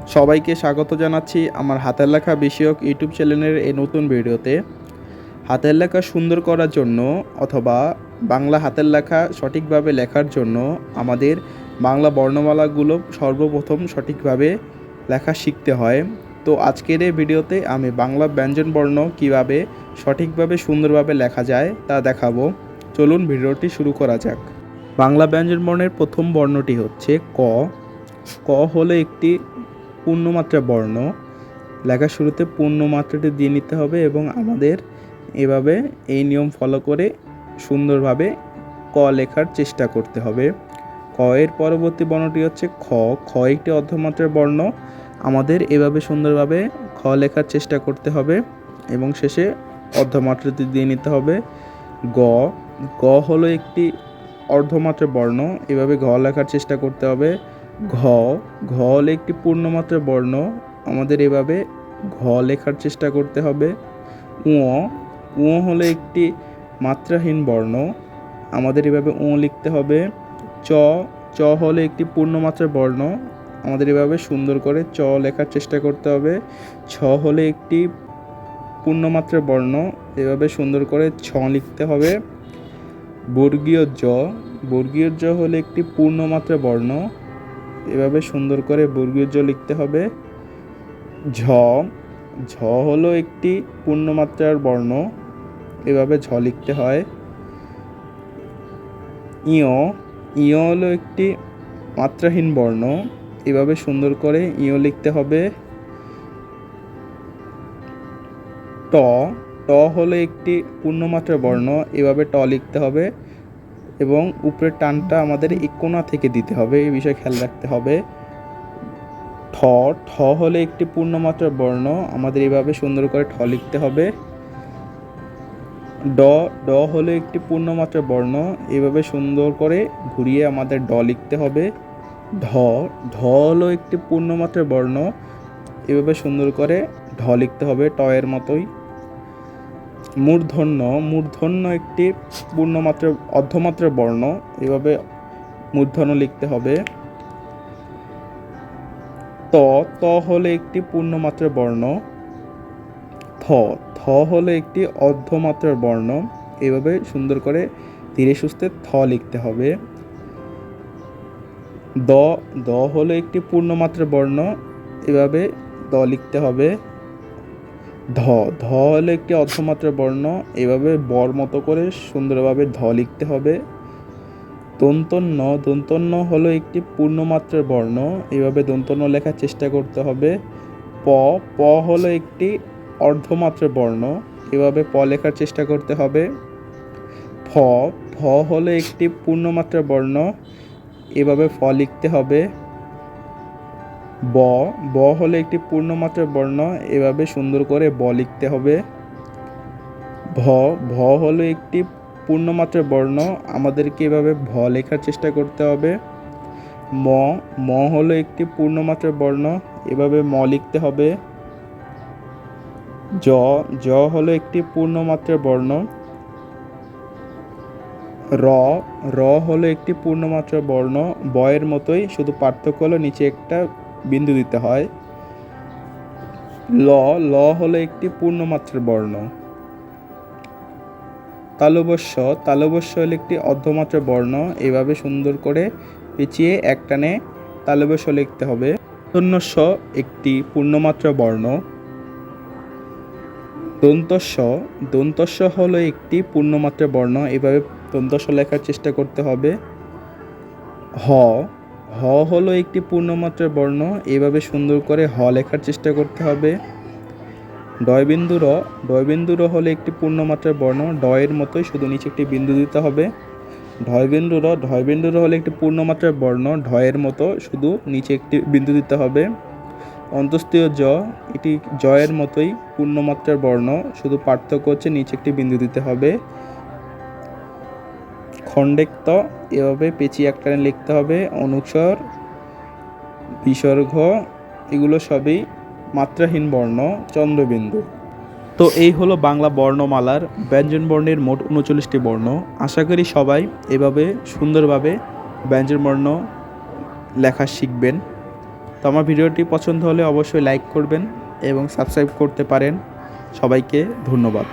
সবাইকে স্বাগত জানাচ্ছি আমার হাতের লেখা বিষয়ক ইউটিউব চ্যানেলের এই নতুন ভিডিওতে। হাতের লেখা সুন্দর করার জন্য অথবা বাংলা হাতের লেখা সঠিকভাবে লেখার জন্য আমাদের বাংলা বর্ণমালাগুলো সর্বপ্রথম সঠিকভাবে লেখা শিখতে হয়। তো আজকের এই ভিডিওতে আমি বাংলা ব্যঞ্জন বর্ণ কীভাবে সঠিকভাবে সুন্দরভাবে লেখা যায় তা দেখাবো। চলুন ভিডিওটি শুরু করা যাক। বাংলা ব্যঞ্জন বর্ণের প্রথম বর্ণটি হচ্ছে ক। ক হলো একটি পূর্ণমাত্রা বর্ণ। লেখার শুরুতে পূর্ণমাত্রাটি দিয়ে নিতে হবে এবং আমাদের এভাবে এই নিয়ম ফলো করে সুন্দরভাবে ক লেখার চেষ্টা করতে হবে। ক এর পরবর্তী বর্ণটি হচ্ছে খ। খ একটি অর্ধমাত্রার বর্ণ। আমাদের এভাবে সুন্দরভাবে খ লেখার চেষ্টা করতে হবে এবং শেষে অর্ধমাত্রাটি দিয়ে নিতে হবে। গ। গ হলো একটি অর্ধমাত্রার বর্ণ। এভাবে ঘ লেখার চেষ্টা করতে হবে। ঘ। ঘ হলো একটি পূর্ণমাত্রার বর্ণ। আমাদের এভাবে ঘ লেখার চেষ্টা করতে হবে। উ। উ হলো একটি মাত্রাহীন বর্ণ। আমাদের এভাবে উ লিখতে হবে। চ। চ হলো একটি পূর্ণমাত্রার বর্ণ। আমাদের এভাবে সুন্দর করে চ লেখার চেষ্টা করতে হবে। ছ হলো একটি পূর্ণমাত্রার বর্ণ। এভাবে সুন্দর করে ছ লিখতে হবে। বর্গীয় জ। বর্গীয় জ হলো একটি পূর্ণমাত্রার বর্ণ। এভাবে সুন্দর করে বর্গীয় জ লিখতে হবে। ঝ। ঝ হলো একটি পূর্ণমাত্রার বর্ণ। এভাবে ঝ লিখতে হয়। ইয়। ইয় হলো একটি মাত্রাহীন বর্ণ। এভাবে সুন্দর করে ইয় লিখতে হবে। ট। ট হলো একটি পূর্ণমাত্রার বর্ণ। এভাবে ট লিখতে হবে এবং উপরের টানটা আমাদের এই কোণা থেকে দিতে হবে, এই বিষয়ে খেয়াল রাখতে হবে। ঠ। ঠ হলো একটি পূর্ণমাত্রার বর্ণ। আমাদের এভাবে সুন্দর করে ঠ লিখতে হবে। ড। ড হলো একটি পূর্ণমাত্রার বর্ণ। এভাবে সুন্দর করে ঘুরিয়ে আমাদের ড লিখতে হবে। ঢ। ঢ হলো একটি পূর্ণমাত্রার বর্ণ। এভাবে সুন্দর করে ঢ লিখতে হবে ট এর মতোই। মূর্ধন্য। মূর্ধন্য একটি পূর্ণমাত্রার অর্ধমাত্রার বর্ণ। এভাবে মূর্ধন্য লিখতে হবে। ত। ত হলো একটি পূর্ণমাত্রার বর্ণ। থ। থ হলো একটি অর্ধমাত্রার বর্ণ। এভাবে সুন্দর করে ধীরে সুস্থে থ লিখতে হবে। দ। দ হলো একটি পূর্ণমাত্রার বর্ণ। এভাবে দ লিখতে হবে। ধ। ধ হলো একটি অর্ধমাত্রার বর্ণ। এভাবে বর মতো করে সুন্দরভাবে ধ লিখতে হবে। দন্তন্য। দন্তন্য হলো একটি পূর্ণমাত্রার বর্ণ। এভাবে দন্তন্য লেখার চেষ্টা করতে হবে। প। প হলো একটি অর্ধমাত্রার বর্ণ। এভাবে প লেখার চেষ্টা করতে হবে। ফ। ফ হলো একটি পূর্ণমাত্রার বর্ণ। এভাবে ফ লিখতে হবে। ব। ব হলো একটি পূর্ণমাত্রার বর্ণ। এভাবে সুন্দর করে ব লিখতে হবে। ভ। ভ হলো একটি পূর্ণমাত্রার বর্ণ। আমাদেরকে এভাবে ভ লেখার চেষ্টা করতে হবে। ম। ম হলো একটি পূর্ণমাত্রার বর্ণ। এভাবে ম লিখতে হবে। জ। জ হলো একটি পূর্ণমাত্রার বর্ণ। র। র হলো একটি পূর্ণমাত্রার বর্ণ। ব এর মতোই, শুধু পার্থক্য হলো নিচে একটা বিন্দু দিতে হয়। ল। ল হলো একটি পূর্ণমাত্রার বর্ণ। তালব্য। তালব্য হলো একটি অর্ধমাত্রার বর্ণ। এভাবে সুন্দর করে পেঁচিয়ে একটানে তালব্য লিখতে হবে। স একটি পূর্ণমাত্রা বর্ণ। দন্তস্ব। দন্তস্ব হলো একটি পূর্ণমাত্রা বর্ণ। এভাবে দন্তস্ব লেখার চেষ্টা করতে হবে। হ। হ হলো একটি পূর্ণমাত্রার বর্ণ। এভাবে সুন্দর করে হ লেখার চেষ্টা করতে হবে। ডয়বিন্দু র। ডয়বিন্দু র হলো একটি পূর্ণমাত্রার বর্ণ। ড এর মতোই, শুধু নিচে একটি বিন্দু দিতে হবে। ঢয়বিন্দু র। ঢয়বিন্দু র হলো একটি পূর্ণমাত্রার বর্ণ। ঢ এর মতো, শুধু নিচে একটি বিন্দু দিতে হবে। অন্তস্তীয় জ। এটি জ এর মতোই পূর্ণমাত্রার বর্ণ, শুধু পার্থক্য হচ্ছে নিচে একটি বিন্দু দিতে হবে। খণ্ডেক্ত। এভাবে পেঁচিয়ে একটানে লিখতে হবে। অনুস্বর, বিসর্গ, এগুলো সবই মাত্রাহীন বর্ণ। চন্দ্রবিন্দু। তো এই হলো বাংলা বর্ণমালার ব্যঞ্জন বর্ণের মোট 39টি বর্ণ। আশা করি সবাই এভাবে সুন্দরভাবে ব্যঞ্জন বর্ণ লেখা শিখবেন। তো আমার ভিডিওটি পছন্দ হলে অবশ্যই লাইক করবেন এবং সাবস্ক্রাইব করতে পারেন। সবাইকে ধন্যবাদ।